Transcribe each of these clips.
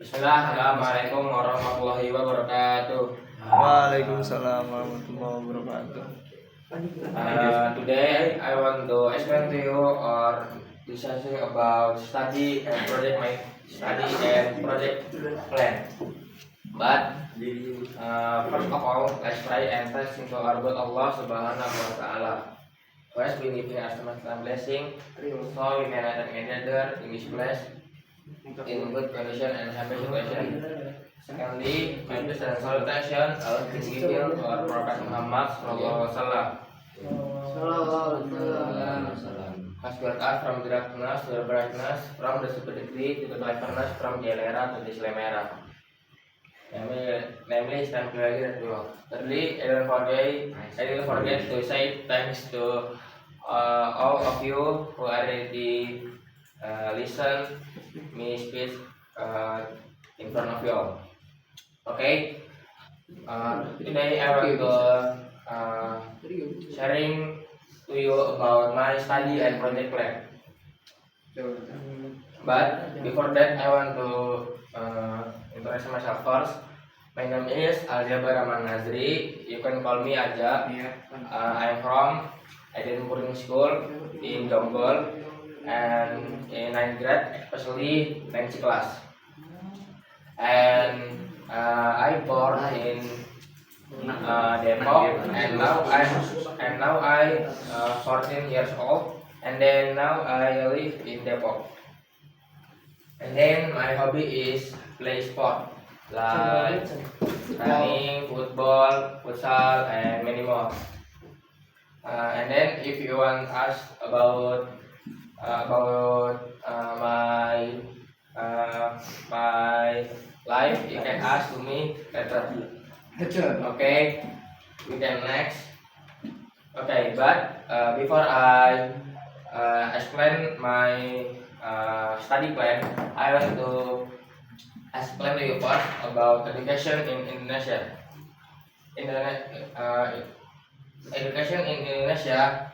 Bismillah, Assalamualaikum warahmatullahi wabarakatuh. Waalaikumsalam warahmatullahi wabarakatuh. Today I want to explain to you or discussing about study and project plan. But first of all, let's pray and thanks to our God Allah Subhanahu wa Ta'ala. First, we give us a blessing, so we can attend together in this place in good condition and happy situation. Secondly, my peace and salutation are given to our Prophet Muhammad Sallallahu Alaihi Wasallam. Has brought us from the darkness to the brightness, from the stupidity to the cleverness, from the Elera to the Slemera. Namely, stand clearly that we walk. Thirdly, I don't forget to say thanks to all of you who already listen me speech in front of you all. Okay. Today I want to sharing to you about my study and project plan. But before that, I want to introduce myself first. My name is Aljabar Rahman Nazri. You can call me Aja. I'm from Eden Boarding School in Jonggol and in 9th grade, especially 9th class. And I born in Depok, and now I 14 years old, and then now I live in Depok. And then my hobby is play sport like running, football, futsal, and many more. And then if you want to ask about my life, you can ask to me later. Okay, we can next. Okay, but before I explain my study plan, I want to explain to you first about education in Indonesia. Education in Indonesia,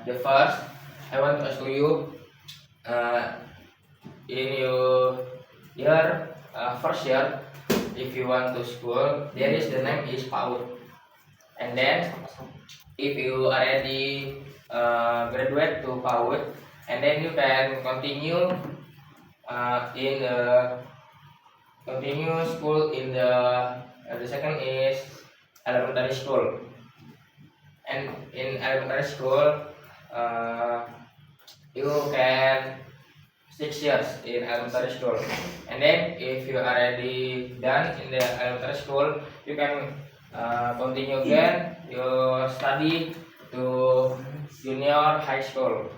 the first I want to ask to you, in your first year, if you want to school, there is the name is PAUD. And then if you already graduate to PAUD, and then you can continue in the continue school in the second is elementary school. And in elementary school, you can 6 years in elementary school. And then if you already done in the elementary school, you can continue again your study to junior high school.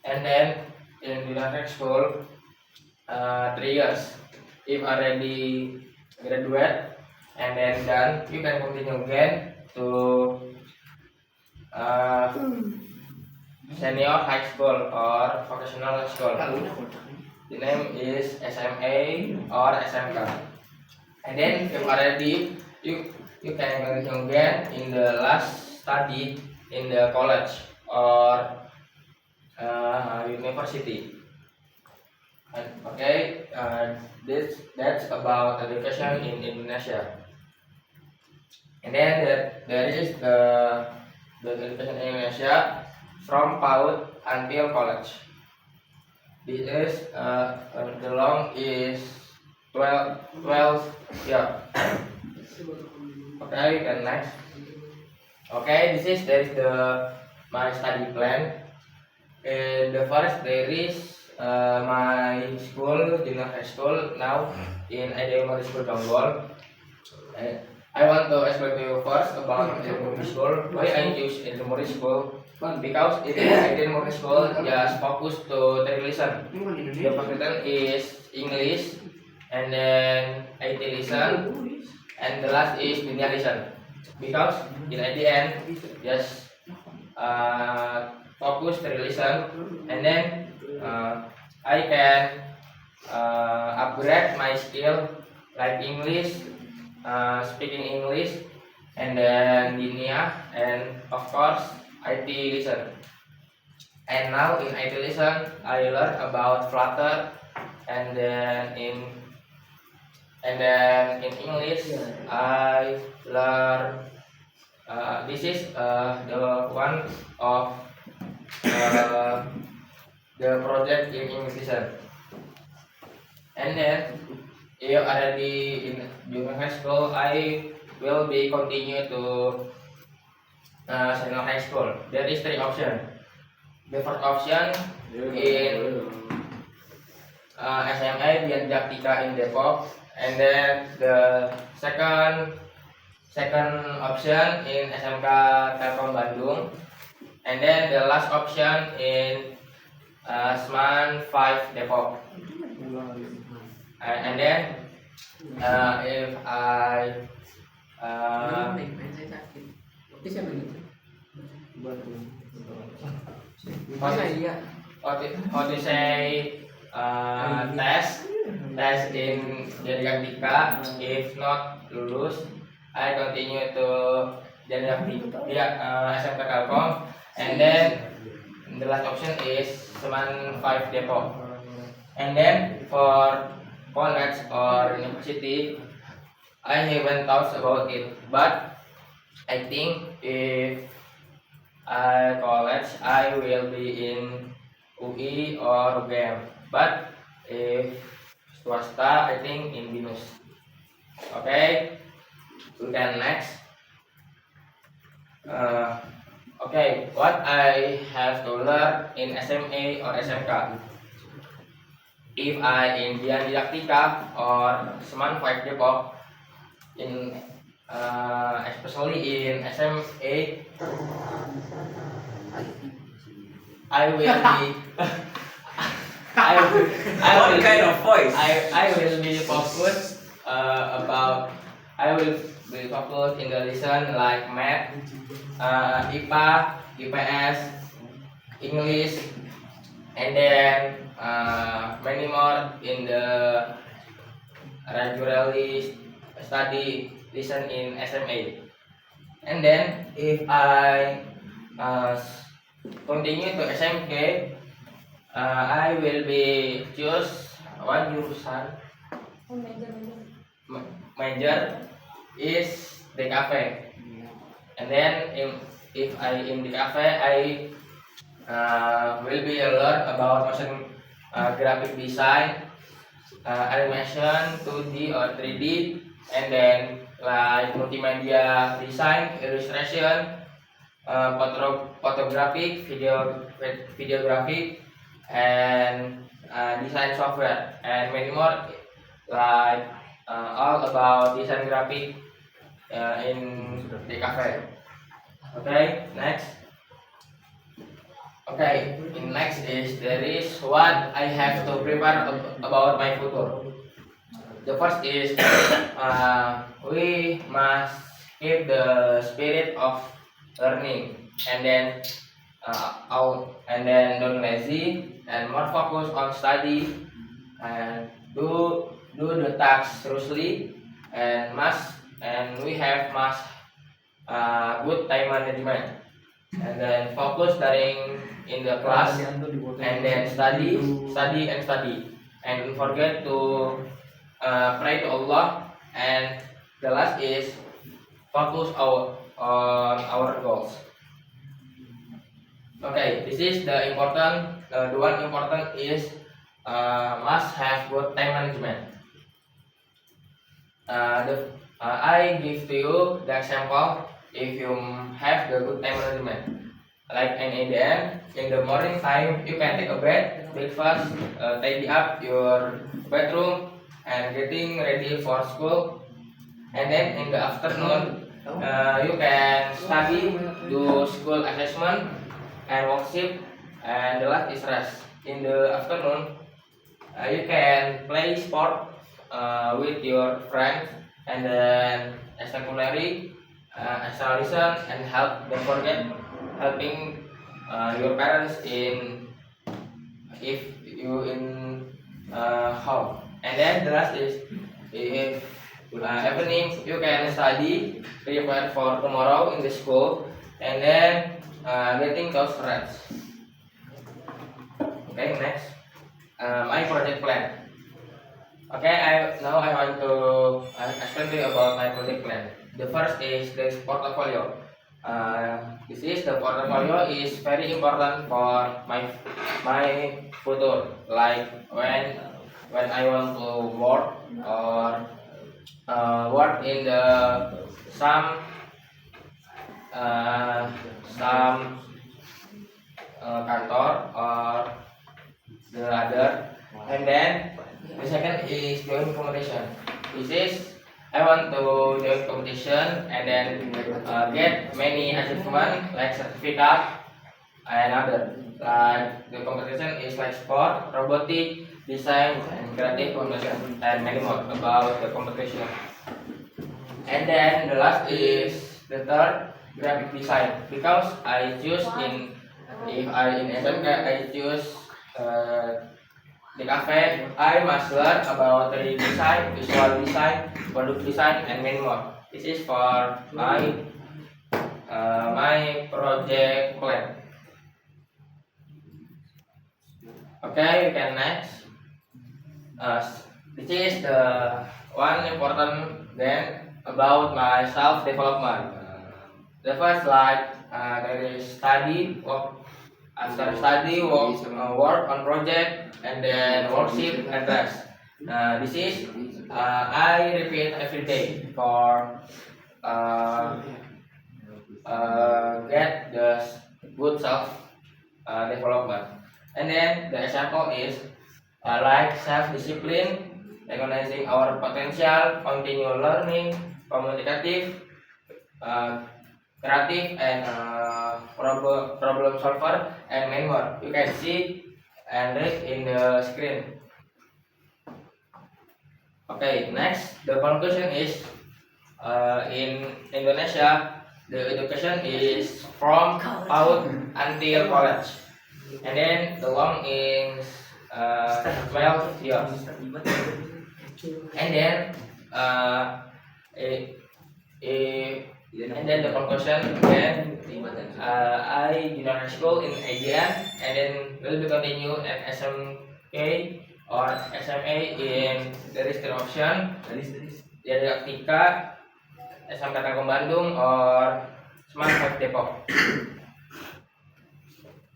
And then in junior high school, 3 years. If already graduate and then done, you can continue again to senior high school or vocational school. The name is SMA or SMK. And then if already you can continue again in the last study in the college or university. Okay, that's about education in Indonesia. And then there is the education in Indonesia from PAUD until college. This is the long is 12 years. Okay, then next. Okay, there is my study plan. In the first there is my school, junior high school, now in Ideomori School Jonggol. I want to explain to you first about Ideomori School. Why I choose Ideomori School? Because in Ideomori School just focus to listen. The faculty is English, and then IT listen, and the last is dunia listen. Because in IDN just focus to listen, and then I can upgrade my skill like English, speaking English, and then dunia, and of course IT listen. And now in IT listen, I learn about Flutter, and then in English I learn. This is the one of uh, the project in English lesson. And then if already in junior high school, I will be continue to senior high school. There is three options. The first option in SMA Dian Jaktika in Depok, and then the second option in SMK Telkom Bandung, and then the last option in SMAN 5 Depok. And then if I how to say test in Jaktika. If not lulus, I continue to SMK Telkom, and then the last option is SMAN 5 Depok. And then for college or university, I haven't thought about it, but I think if I college, I will be in UI or UGM. But if swasta, I think in BINUS. Okay, we can next. Okay, what I have to learn in SMA or SMK? If I in Dian Didaktika or SMAN 5 Depok, in especially in SMA, I will be What kind of voice? I will be focused I will be focused in the lesson like math, IPA, IPS, English, and then many more in the regularly study lesson in SMA. And then if I continue to SMK, I will be choose one jurusan major is DKV. And then if I in DKV, I will be learn about motion graphic design, animation, 2D or 3D, and then like multimedia design, illustration, photographic, videographic, and design software, and many more like all about design graphic in the cafe. Okay, next. Okay, in next is there is what I have to prepare about my future. The first is we must keep the spirit of learning, and then don't lazy and more focus on study, and do the tasks seriously, and we have must good time management, and then focus during in the class, and then study, and don't forget to pray to Allah, and the last is focus on our goals. Okay, this is the important. The one important is must have good time management. I give to you the example. If you have the good time management, like an ADM, in the morning time you can take a bath, breakfast, tidy up your bedroom, and getting ready for school. And then in the afternoon, you can study, do school assessment, and worship, and the last is rest. In the afternoon, you can play sport with your friends, and then extracurricular, extra lesson, and don't forget helping your parents in if you in home. And then the last is if evening you can study, prepare for tomorrow in the school, and then getting those friends. Okay, next, my project plan. Okay, now I want to explain to you about my project plan. The first is the portfolio. This is the portfolio is very important for my future. Like when I want to work or work in the some uh, some kantor or the other, and then the second is join competition. This is I want to join competition and then get many achievement like certificate and other. Like the competition is like sport, robotic, design, and creative competition, and many more about the competition. And then the last is the third graphic design because I choose in if I in SMK I choose the cafe. I must learn about 3D design, visual design, product design, and many more. This is for my project plan. Okay, we can next. This is the one important then about my self development. The first slide there is study work. After study work on project and then worship and rest. This is I repeat every day for uh, get the good self development. And then the example is like self-discipline, recognizing our potential, continue learning, communicative, uh, creative, and problem solver, and many more. You can see and read in the screen. Okay, next the conclusion is in Indonesia the education is from out until college, and then the long is 12 years, and then eh, and then the conclusion again I junior high school in AGN and then will be continue at SMK or SMA in there is the option dari Aktika, SMK Telkom Bandung or Smart Five Depok.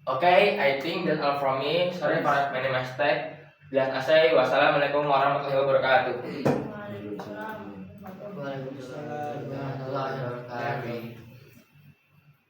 Okay, I think that's all from me. Sorry for many mistake. Bilas asai. Wassalamualaikum warahmatullahi wabarakatuh.